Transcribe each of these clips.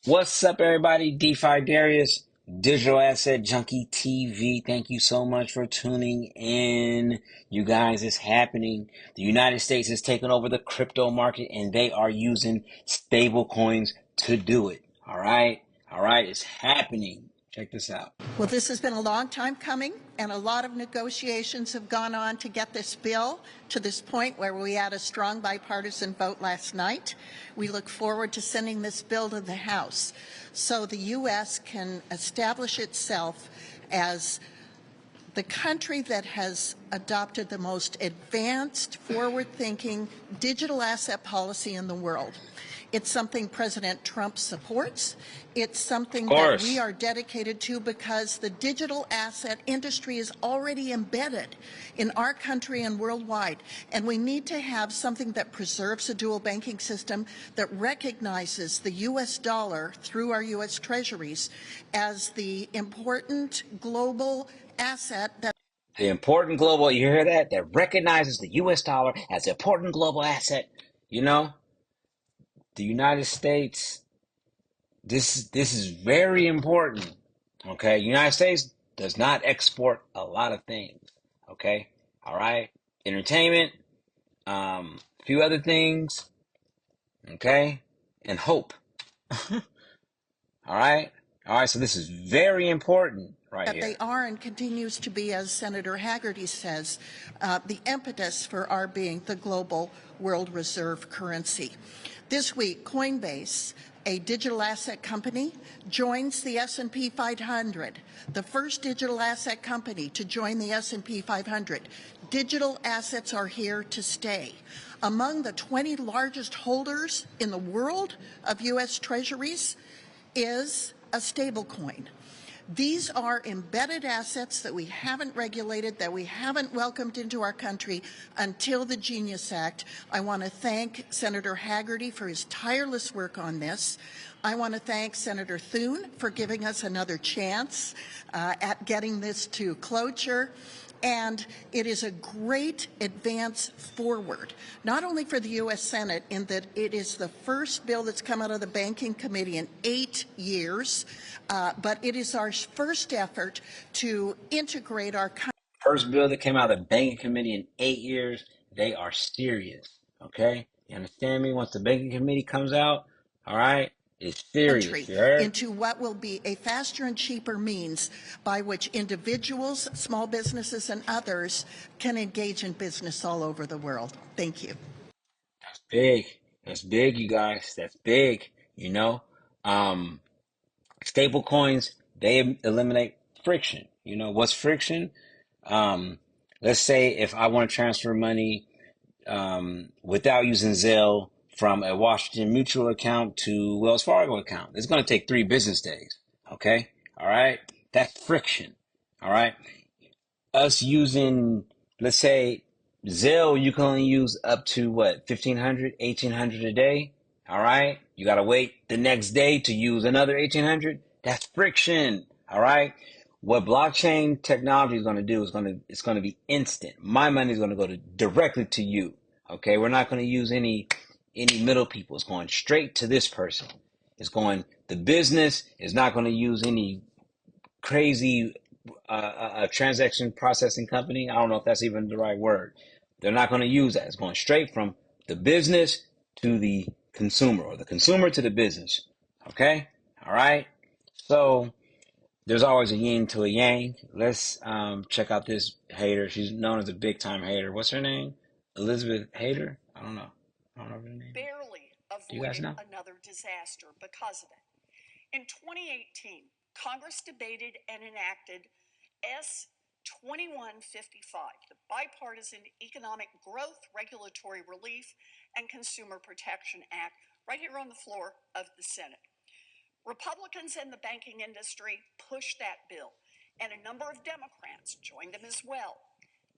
What's up, everybody? DeFi Darius, Digital Asset Junkie TV. Thank you so much for tuning in. You guys, it's happening. The United States is taking over the crypto market and they are using stable coins to do it. All right. All right. It's happening. Check this out. Well, this has been a long time coming, and a lot of negotiations have gone on to get this bill to this point where we had a strong bipartisan vote last night. We look forward to sending this bill to the House so the U.S. can establish itself as the country that has adopted the most advanced, forward-thinking digital asset policy in the world. It's something President Trump supports. It's Of something that we course. are dedicated to because the digital asset industry is already embedded in our country and worldwide. And we need to have something that preserves a dual banking system that recognizes the U.S. dollar through our U.S. treasuries as the important global asset that The important global, you hear that? That recognizes the US dollar as an important global asset. You know, the United States, this is very important. Okay, United States does not export a lot of things. Okay, all right, entertainment, a few other things. Okay, and hope. All right. So this is very important right they here. are and continues to be, as Senator Haggerty says, the impetus for our being the global world reserve currency. This week, Coinbase, a digital asset company, joins the S&P 500, the first digital asset company to join the S&P 500. Digital assets are here to stay. Among the 20 largest holders in the world of U.S. treasuries is a stablecoin. These are embedded assets that we haven't regulated, that we haven't welcomed into our country until the Genius Act. I want to thank Senator Haggerty for his tireless work on this. I want to thank Senator Thune for giving us another chance at getting this to closure. And it is a great advance forward, not only for the U.S. Senate in that it is the first bill that's come out of the Banking Committee in 8 years, but it is our first effort to integrate our country. First bill that came out of the banking committee in 8 years. They are serious. Okay, you understand me? Once the banking committee comes out, all right, it's serious. You heard? Into what will be a faster and cheaper means by which individuals, small businesses, and others can engage in business all over the world. Thank you. Big. That's big, you guys. That's big. You know, um, stable coins, they eliminate friction. You know, what's friction? Um, let's say if I want to transfer money without using Zelle from a Washington Mutual account to Wells Fargo account, it's going to take 3 business days. Okay. All right. That's friction. All right. Us using, let's say, Zelle, you can only use up to what, 1,500, 1,800 a day. All right. You got to wait the next day to use another 1,800. That's friction. All right. What blockchain technology is going to do is it's going to be instant. My money is going to go directly to you. Okay. We're not going to use any middle people. It's going straight to this person. The business is not going to use any crazy a transaction processing company. I don't know if that's even the right word. They're not going to use that. It's going straight from the business to the consumer, or the consumer to the business. Okay? All right? So there's always a yin to a yang. Let's check out this hater. She's known as a big time hater. What's her name? Elizabeth Hater? I don't know. I don't know her name. Barely Do you guys avoided know? another disaster because of it. In 2018, Congress debated and enacted S 2155, the Bipartisan Economic Growth, Regulatory Relief, and Consumer Protection Act, right here on the floor of the Senate. Republicans in the banking industry pushed that bill, and a number of Democrats joined them as well.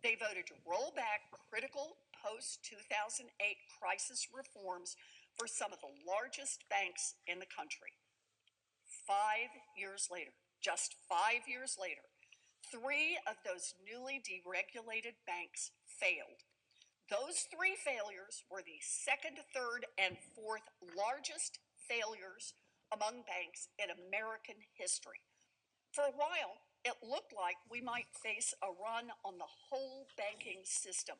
They voted to roll back critical post 2008 crisis reforms for some of the largest banks in the country. 5 years later, just 5 years later, three of those newly deregulated banks failed. Those three failures were the second, third, and fourth largest failures among banks in American history. For a while, it looked like we might face a run on the whole banking system.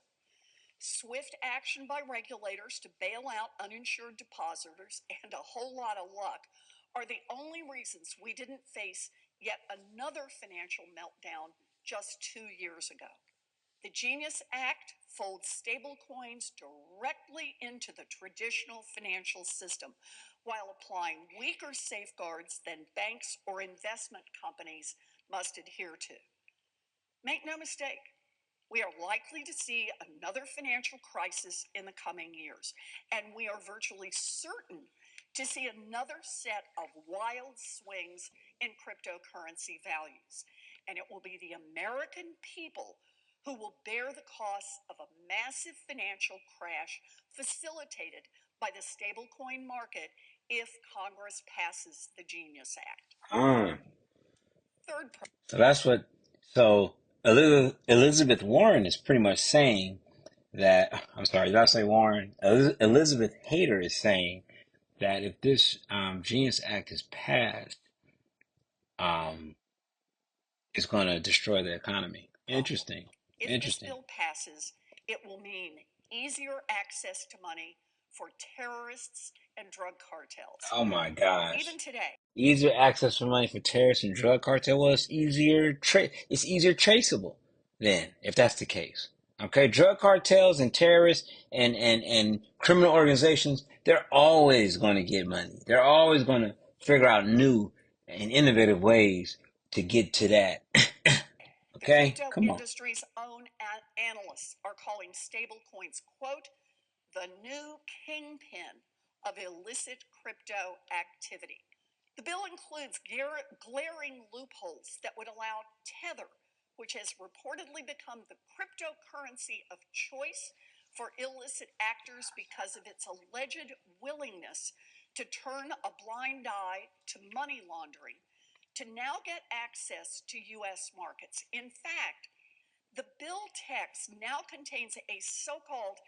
Swift action by regulators to bail out uninsured depositors and a whole lot of luck are the only reasons we didn't face yet another financial meltdown just 2 years ago. The Genius Act folds stablecoins directly into the traditional financial system while applying weaker safeguards than banks or investment companies must adhere to. Make no mistake, we are likely to see another financial crisis in the coming years, and we are virtually certain to see another set of wild swings in cryptocurrency values. And it will be the American people who will bear the costs of a massive financial crash facilitated by the stablecoin market if Congress passes the Genius Act. Uh, Third, so that's what. So Elizabeth Warren is pretty much saying that. I'm sorry, did I say Warren? Elizabeth Hader is saying that if this Genius Act is passed, um, it's going to destroy the economy. Interesting. if this Interesting. bill passes, it will mean easier access to money for terrorists and drug cartels. Oh my gosh. Even today, Easier access for money for terrorists and drug cartel. Well, it's easier traceable then, if that's the case. Okay, drug cartels and terrorists and criminal organizations, they're always going to get money. They're always going to figure out new and innovative ways to get to that. the Okay, crypto come on. industry's own analysts are calling stablecoins, quote, the new kingpin of illicit crypto activity. The bill includes glaring loopholes that would allow Tether, which has reportedly become the cryptocurrency of choice for illicit actors because of its alleged willingness to turn a blind eye to money laundering, to now get access to U.S. markets. In fact, the bill text now contains a so-called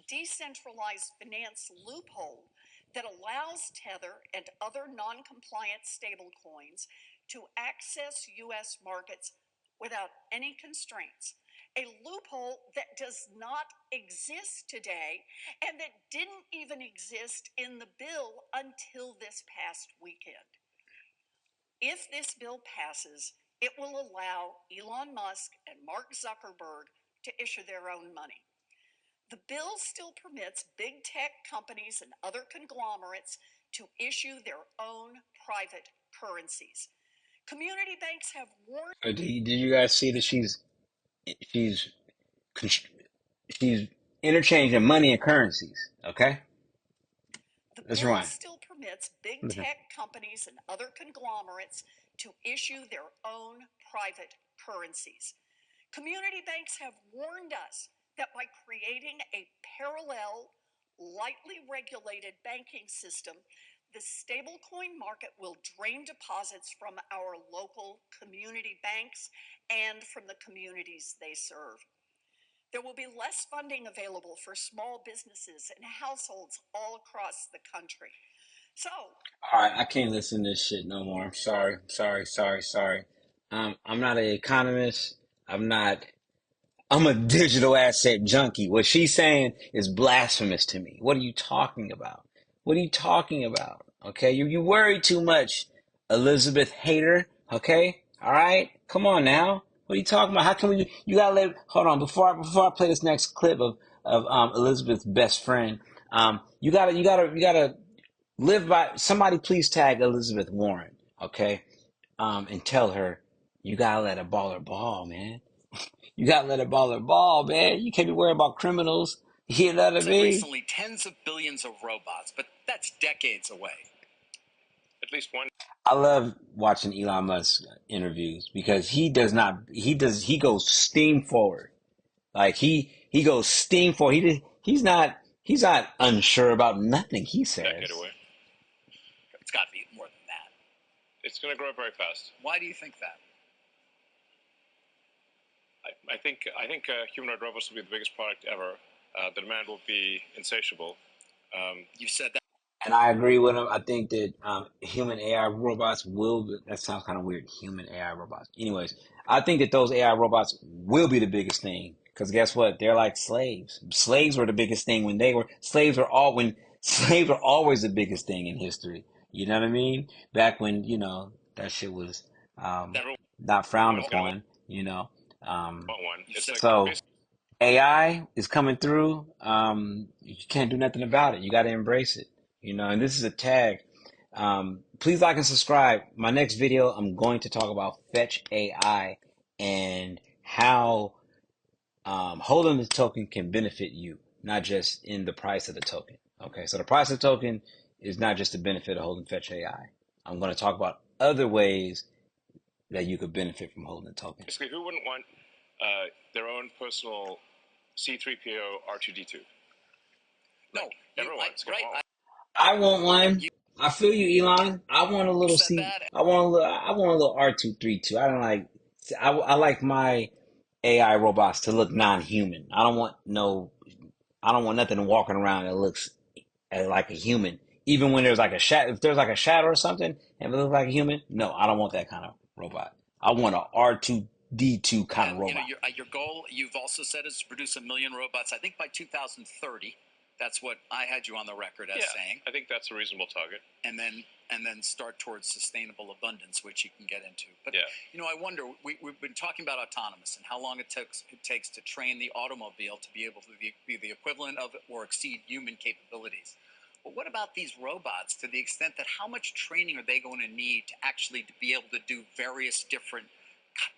decentralized finance loophole that allows Tether and other non-compliant stablecoins to access U.S. markets without any constraints. A loophole that does not exist today and that didn't even exist in the bill until this past weekend. If this bill passes, it will allow Elon Musk and Mark Zuckerberg to issue their own money. The bill still permits big tech companies and other conglomerates to issue their own private currencies. Community banks have warned. Did you guys see that she's she's interchanging money and currencies? Okay, The let's bill rewind. still permits big Listen. tech companies and other conglomerates to issue their own private currencies. Community banks have warned us that by creating a parallel, lightly regulated banking system, the stablecoin market will drain deposits from our local community banks and from the communities they serve. There will be less funding available for small businesses and households all across the country. So, All right, I can't listen to this shit no more. I'm sorry, sorry. I'm not an economist. I'm not. I'm a digital asset junkie. What she's saying is blasphemous to me. What are you talking about? What are you talking about? Okay, you worry too much, Elizabeth Hater. Okay, all right, come on now. What are you talking about? How can we? You gotta let. Hold on, before I play this next clip of Elizabeth's best friend. You gotta live by. Somebody please tag Elizabeth Warren. Okay, and tell her you gotta let a baller ball, man. You gotta let a baller ball, man. You can't be worried about criminals. You know what I mean? recently tens of billions of robots, but that's decades away. At least one. I love watching Elon Musk interviews because he goes steam forward. Like he goes steam forward. He's not unsure about nothing he Decade says. away. It's got to be more than that. It's going to grow very fast. Why do you think that? I think humanoid robots will be the biggest product ever. The demand will be insatiable. You've said that. And I agree with him. I think that human AI robots will be, that sounds kind of weird, human AI robots. Anyways, I think that those AI robots will be the biggest thing. Because guess what? They're like slaves. Slaves were the biggest thing when they were, slaves were always the biggest thing in history. You know what I mean? Back when, that shit was um, not frowned upon, you know. Um, so AI is coming through. You can't do nothing about it. You got to embrace it, and this is a tag. Please like and subscribe. My next video, I'm going to talk about Fetch AI and how holding the token can benefit you, not just in the price of the token. Okay, so the price of the token is not just the benefit of holding Fetch AI. I'm going to talk about other ways that you could benefit from holding the token. Basically, who wouldn't want their own personal C3PO R2D2? No, everyone's right. I want one. I feel you, Elon. I want a little Said C. that. I want a little R232. I don't like. I like my AI robots to look non-human. I don't want no. I don't want nothing walking around that looks like a human. Even when there's like a shadow, if there's like a shadow or something, and it looks like a human, no, I don't want that kind of robot. I want a R2D2 kind of And robot. your goal, you've also said, is to produce 1 million robots. I think by 2030. That's what I had you on the record as saying. I think that's a reasonable target. And then start towards sustainable abundance, which you can get into. But I wonder. We've been talking about autonomous and how long it takes to train the automobile to be able to be the equivalent of or exceed human capabilities. But what about these robots? To the extent that how much training are they going to need to actually to be able to do various different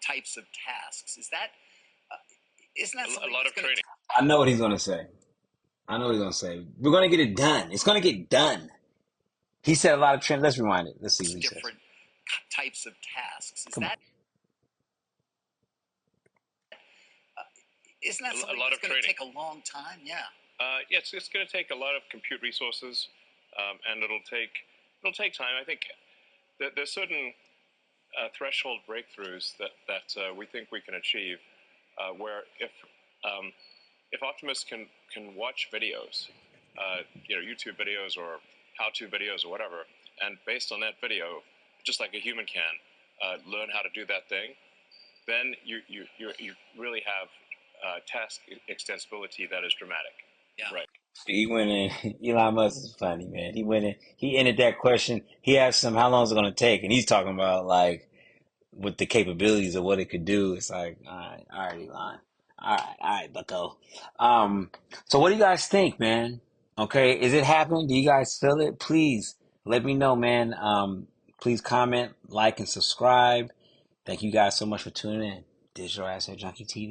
types of tasks? Isn't that something a lot of training? I know what he's gonna say. We're gonna get it done. It's gonna get done. He said a lot of trend. Let's rewind it. Let's see what he says. Different types of tasks. Come on. Isn't that something that's going to take a long time? Yeah. Yes, it's going to take a lot of compute resources, and it'll take time. I think there's certain threshold breakthroughs that we think we can achieve, where if Optimus can watch videos, YouTube videos or how-to videos or whatever, and based on that video, just like a human can, learn how to do that thing, then you really have task extensibility that is dramatic. Yeah. Right. He went in. Elon Musk is funny, man. He went in. He ended that question. He asked him, "How long is it going to take?" And he's talking about like with the capabilities of what it could do. It's like, all right, Elon. All right, Bucko. So what do you guys think, man? Okay, is it happening? Do you guys feel it? Please let me know, man. Please comment, like, and subscribe. Thank you guys so much for tuning in. Digital Asset Junkie TV.